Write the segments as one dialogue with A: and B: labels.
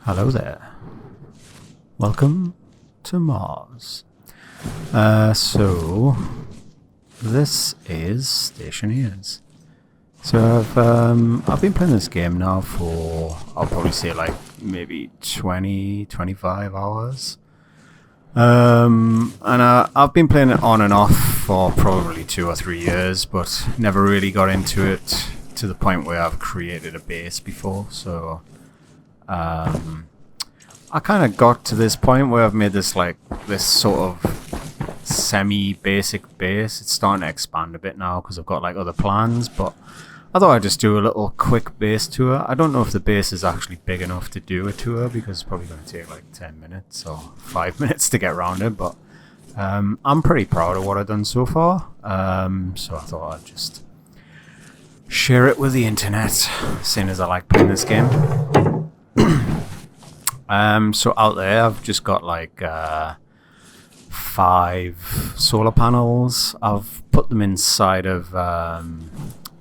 A: Hello there. Welcome to Mars. So this is Stationeers. So I've been playing this game now for, I'll probably say like maybe 25 hours. And I've been playing it on and off for probably 2 or 3 years, but never really got into it to the point where I've created a base before. So I kind of got to this point where I've made this sort of semi-basic base. It's starting to expand a bit now because I've got like other plans, but I thought I'd just do a little quick base tour. I don't know if the base is actually big enough to do a tour because it's probably going to take like 10 minutes or 5 minutes to get around it, but I'm pretty proud of what I've done so far. So I thought I'd just share it with the internet, seeing as I like playing this game. So out there I've just got like 5 solar panels. I've put them inside of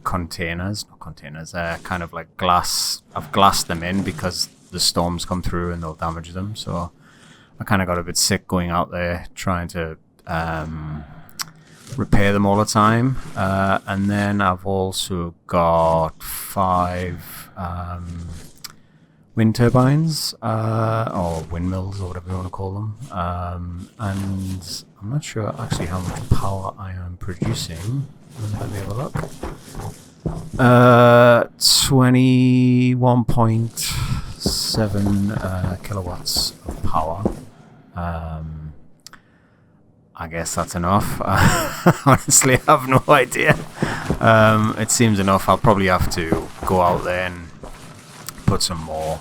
A: containers, not containers, kind of like glass. I've glassed them in because the storms come through and they'll damage them. So I kind of got a bit sick going out there trying to repair them all the time. And then I've also got 5 wind turbines, or windmills, or whatever you want to call them. And I'm not sure actually how much power I am producing. Let me have a look. 21.7 kilowatts of power. I guess that's enough. Honestly, I have no idea. It seems enough. I'll probably have to go out there and put some more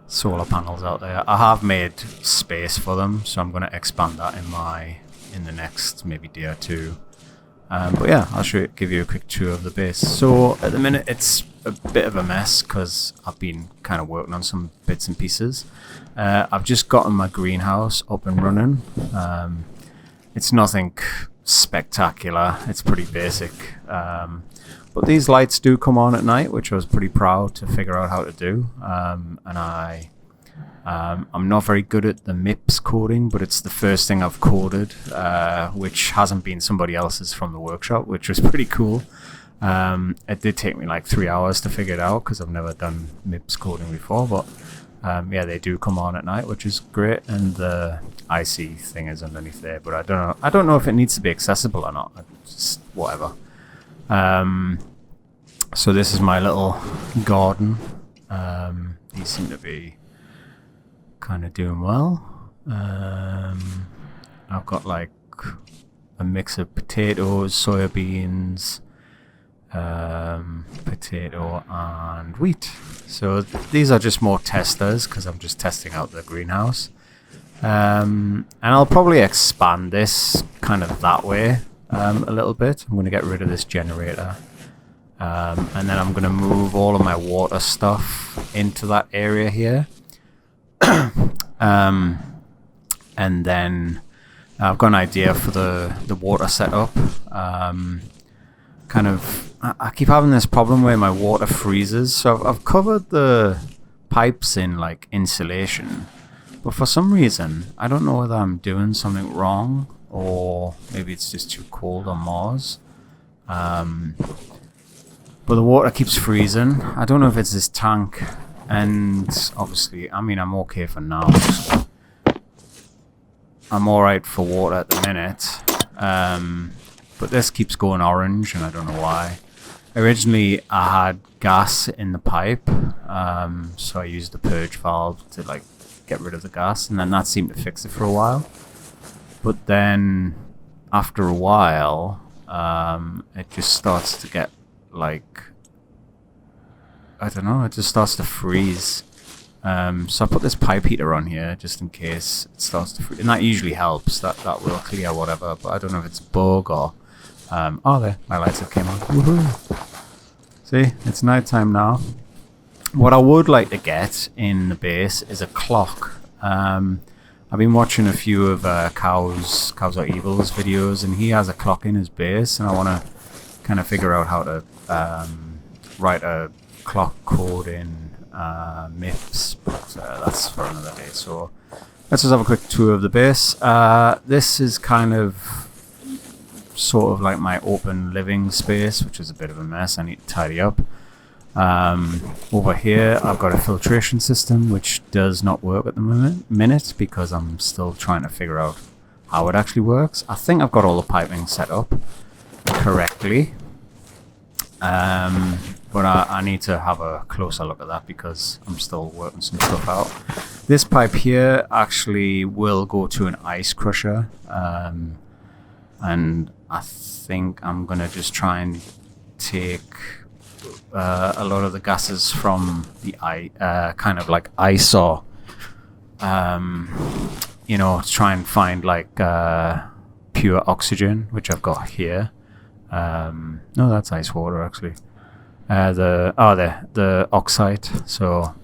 A: solar panels out there. I have made space for them, so I'm going to expand that in the next maybe day or two. But yeah, I'll give you a quick tour of the base. So at the minute it's a bit of a mess because I've been kind of working on some bits and pieces. I've just gotten my greenhouse up and running. It's nothing spectacular, it's pretty basic. But these lights do come on at night, which I was pretty proud to figure out how to do. And I'm not very good at the MIPS coding, but it's the first thing I've coded, which hasn't been somebody else's from the workshop, which was pretty cool. It did take me like 3 hours to figure it out because I've never done MIPS coding before, but yeah, they do come on at night, which is great, and the IC thing is underneath there, but I don't know if it needs to be accessible or not. Just whatever. So this is my little garden. These seem to be kind of doing well. I've got like a mix of potatoes, soybeans, potato and wheat. So these are just more testers because I'm just testing out the greenhouse. And I'll probably expand this kind of that way a little bit. I'm going to get rid of this generator. And then I'm going to move all of my water stuff into that area here. And then I've got an idea for the water setup. I keep having this problem where my water freezes. So I've covered the pipes in like insulation. But for some reason, I don't know whether I'm doing something wrong or maybe it's just too cold on Mars. But the water keeps freezing. I don't know if it's this tank. And obviously, I mean, I'm okay for now. So I'm alright for water at the minute. But this keeps going orange, and I don't know why. Originally, I had gas in the pipe. So I used the purge valve to like get rid of the gas. And then that seemed to fix it for a while. But then, after a while, it just starts to get like, I don't know, it just starts to freeze. So I put this pipe heater on here just in case it starts to freeze, and that usually helps. That will clear whatever, but I don't know if it's a bug or oh, there, my lights have came on. Woohoo! See, it's night time now. What I would like to get in the base is a clock. I've been watching a few of Cows Are Evil's videos, and he has a clock in his base, and I want to kind of figure out how to write a clock code in MIPS, but that's for another day. So let's just have a quick tour of the base. This is kind of sort of like my open living space, which is a bit of a mess. I need to tidy up. Over here I've got a filtration system which does not work at the minute because I'm still trying to figure out how it actually works. I think I've got all the piping set up correctly, but I need to have a closer look at that because I'm still working some stuff out. This pipe here actually will go to an ice crusher, and I think I'm gonna just try and take a lot of the gases from the kind of like ISO, you know, to try and find like pure oxygen, which I've got here. No, that's ice water actually. The oxide. So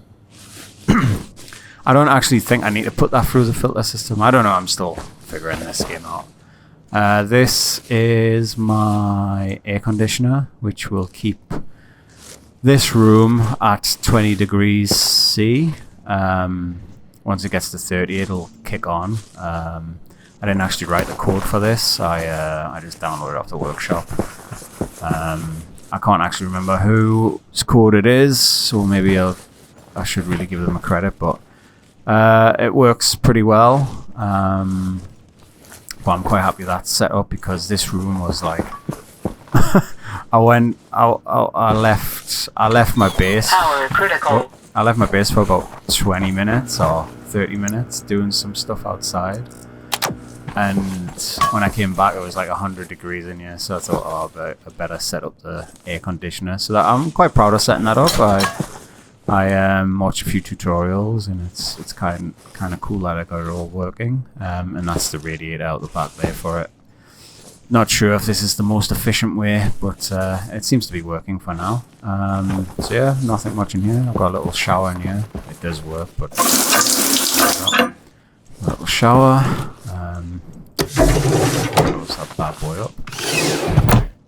A: I don't actually think I need to put that through the filter system. I don't know. I'm still figuring this game out. This is my air conditioner, which will keep this room at 20 degrees C. Once it gets to 30, it'll kick on. I didn't actually write the code for this. I just downloaded it off the workshop. I can't actually remember whose code it is, so maybe I should really give them a credit, but it works pretty well. But I'm quite happy that's set up because this room was like I left my base. Power critical. I left my base for about 20 minutes or 30 minutes doing some stuff outside. And when I came back, it was like 100 degrees in here. So I thought, oh, I better set up the air conditioner. So I'm quite proud of setting that up. I watched a few tutorials, and it's kind of cool that I got it all working. And that's the radiator out the back there for it. Not sure if this is the most efficient way, but it seems to be working for now. So yeah, nothing much in here. I've got a little shower in here. It does work, but a little shower. Close that bad boy up.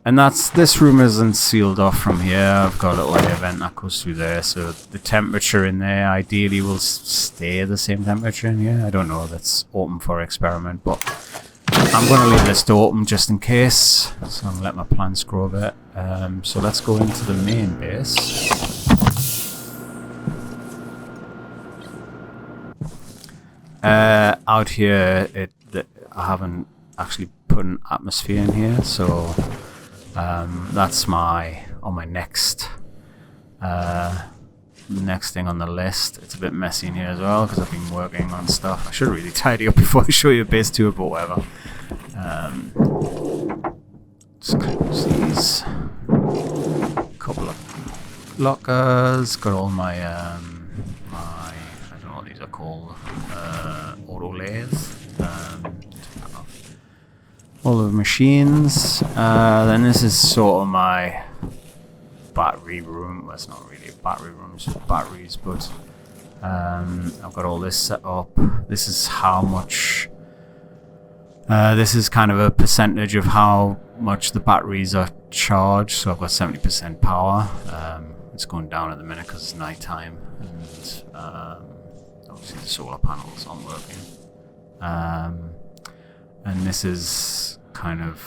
A: And this room isn't sealed off from here. I've got a little air vent that goes through there, so the temperature in there ideally will stay the same temperature in here. I don't know. That's open for experiment, but I'm going to leave this door open just in case, so I'm going to let my plants grow a bit. So let's go into the main base. Out here, I haven't actually put an atmosphere in here, so that's my next thing on the list. It's a bit messy in here as well because I've been working on stuff. I should really tidy up before I show you a base tour, but whatever. Just close these. Couple of lockers. Got all my I don't know what these are called. Auto lathes. All the machines. Then this is sort of my battery room. Well, it's not really a battery room, it's just batteries, but I've got all this set up. This is how much this is kind of a percentage of how much the batteries are charged. So I've got 70% power. It's going down at the minute because it's night time, and obviously the solar panels aren't working. And this is kind of,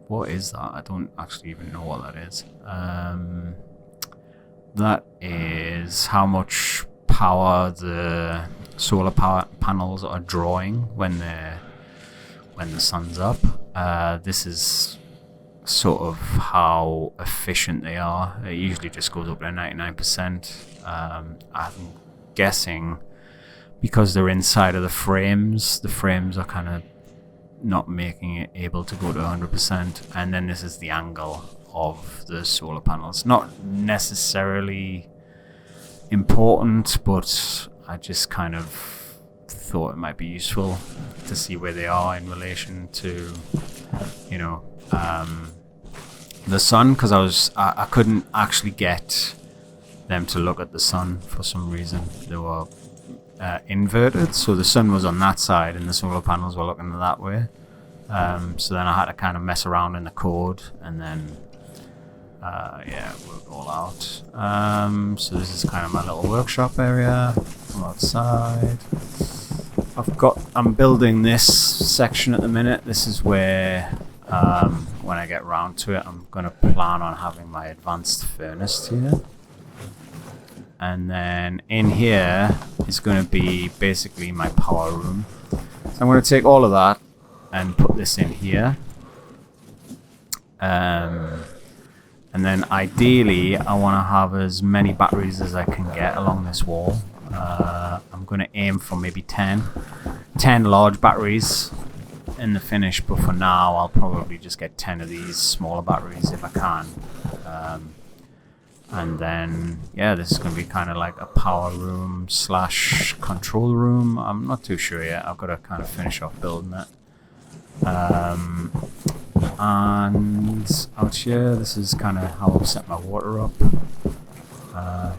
A: what is that? I don't actually even know what that is. That is how much power the solar power panels are drawing when the sun's up. This is sort of how efficient they are. It usually just goes up to 99%. I'm guessing because they're inside of the frames are kind of not making it able to go to 100%. And then this is the angle of the solar panels. Not necessarily important, but I just kind of thought it might be useful to see where they are in relation to, you know, the sun, because I couldn't actually get them to look at the sun for some reason. They were inverted, so the sun was on that side and the solar panels were looking that way. So then I had to kind of mess around in the code and then Yeah, work all out. So this is kind of my little workshop area. I'm outside. I'm building this section at the minute. This is where, when I get round to it, I'm going to plan on having my advanced furnace here. And then in here is going to be basically my power room. So I'm going to take all of that and put this in here. And then ideally I want to have as many batteries as I can get along this wall. I'm going to aim for maybe 10 large batteries in the finish, but for now I'll probably just get 10 of these smaller batteries if I can. And then, yeah, this is going to be kind of like a power room slash control room. I'm not too sure yet. I've got to kind of finish off building it. And out here, this is kind of how I'll set my water up.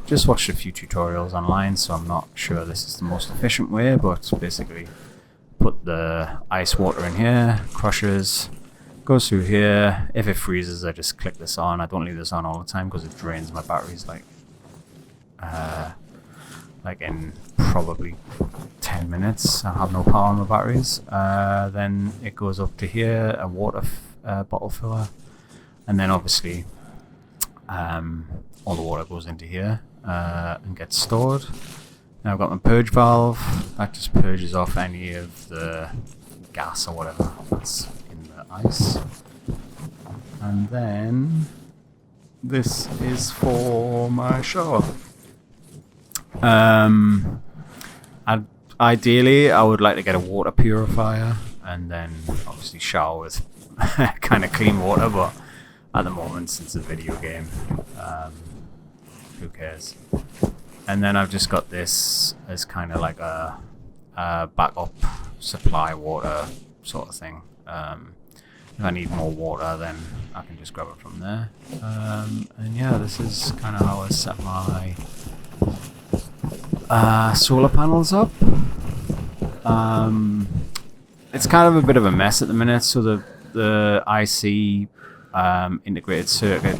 A: Just watched a few tutorials online, so I'm not sure this is the most efficient way, but basically put the ice water in here, crushes, goes through here. If it freezes, I just click this on. I don't leave this on all the time because it drains my batteries like in probably 10 minutes. I have no power on my batteries. Then it goes up to here, a water bottle filler, and then obviously all the water goes into here and gets stored. Now I've got my purge valve. That just purges off any of the gas or whatever that's in the ice. And then this is for my shower. Ideally I would like to get a water purifier and then obviously shower with kind of clean water, but at the moment, since it's a video game, who cares? And then I've just got this as kind of like a backup supply water sort of thing. If I need more water, then I can just grab it from there. And yeah, this is kind of how I set my solar panels up. It's kind of a bit of a mess at the minute, so the IC integrated circuit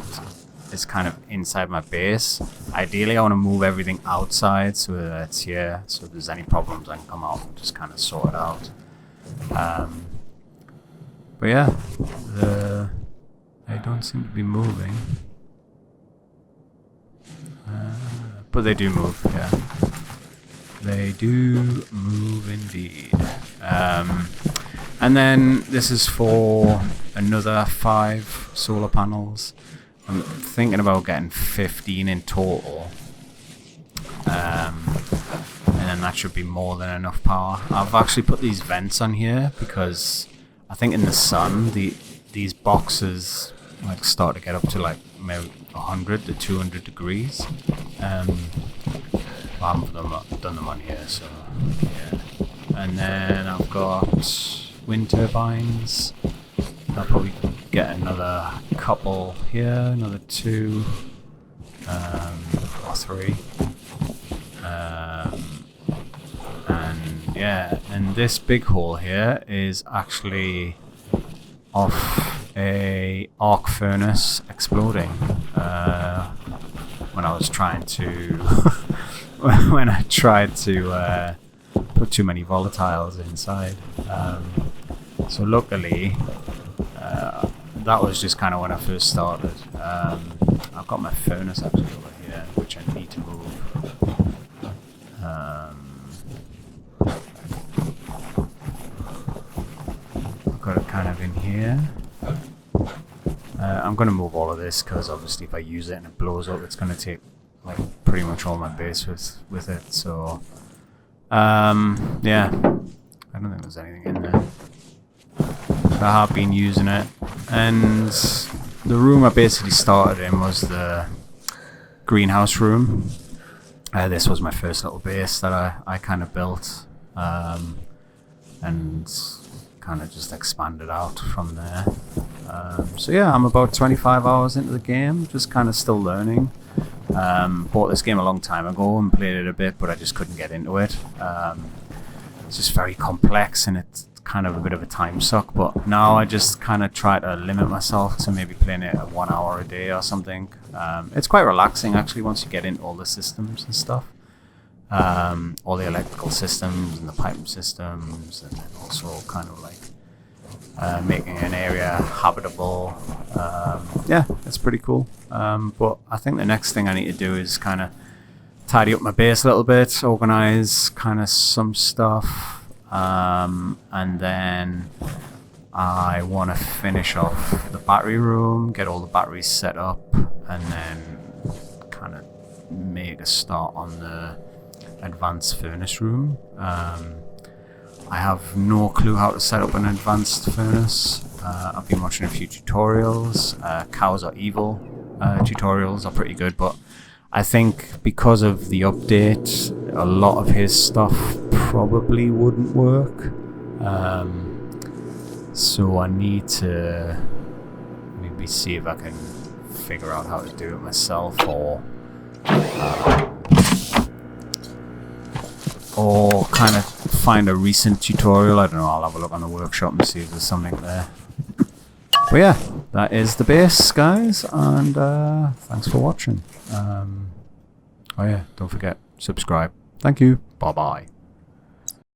A: is kind of inside my base. Ideally I want to move everything outside so that it's here, so if there's any problems I can come out and just kind of sort it out. But yeah, they don't seem to be moving, but they do move, yeah. They do move indeed. And then this is for another 5 solar panels. I'm thinking about getting 15 in total. And then that should be more than enough power. I've actually put these vents on here because I think in the sun these boxes like start to get up to like maybe 100 to 200 degrees. I haven't done them on here, so yeah. And then I've got wind turbines. I'll probably get another couple here, another 2 or 3. And yeah, and this big hole here is actually off a arc furnace exploding when I was trying to when I tried to put too many volatiles inside. So luckily that was just kind of when I first started. I've got my furnace actually over here, which I need to move. I've got it kind of in here. I'm going to move all of this because obviously if I use it and it blows up, it's going to take like pretty much all my base with it. So yeah, I don't think there's anything in there. I have been using it, and the room I basically started in was the greenhouse room. This was my first little base that I kind of built, and kind of just expanded out from there. So yeah, I'm about 25 hours into the game, just kind of still learning. Bought this game a long time ago and played it a bit, but I just couldn't get into it. It's just very complex, and it's kind of a bit of a time suck, but now I just kind of try to limit myself to maybe playing it at 1 hour a day or something. It's quite relaxing actually once you get into all the systems and stuff. All the electrical systems and the piping systems, and then also kind of like making an area habitable. Yeah, it's pretty cool. But I think the next thing I need to do is kind of tidy up my base a little bit, organize kind of some stuff, and then I want to finish off the battery room, get all the batteries set up, and then kind of make a start on the advanced furnace room. I have no clue how to set up an advanced furnace. I've been watching a few tutorials. Cows Are Evil tutorials are pretty good, but I think because of the update, a lot of his stuff probably wouldn't work. So I need to maybe see if I can figure out how to do it myself, or kind of find a recent tutorial. I don't know, I'll have a look on the workshop and see if there's something there. But yeah, that is the base, guys, and thanks for watching. Oh yeah, don't forget, subscribe. Thank you. Bye bye.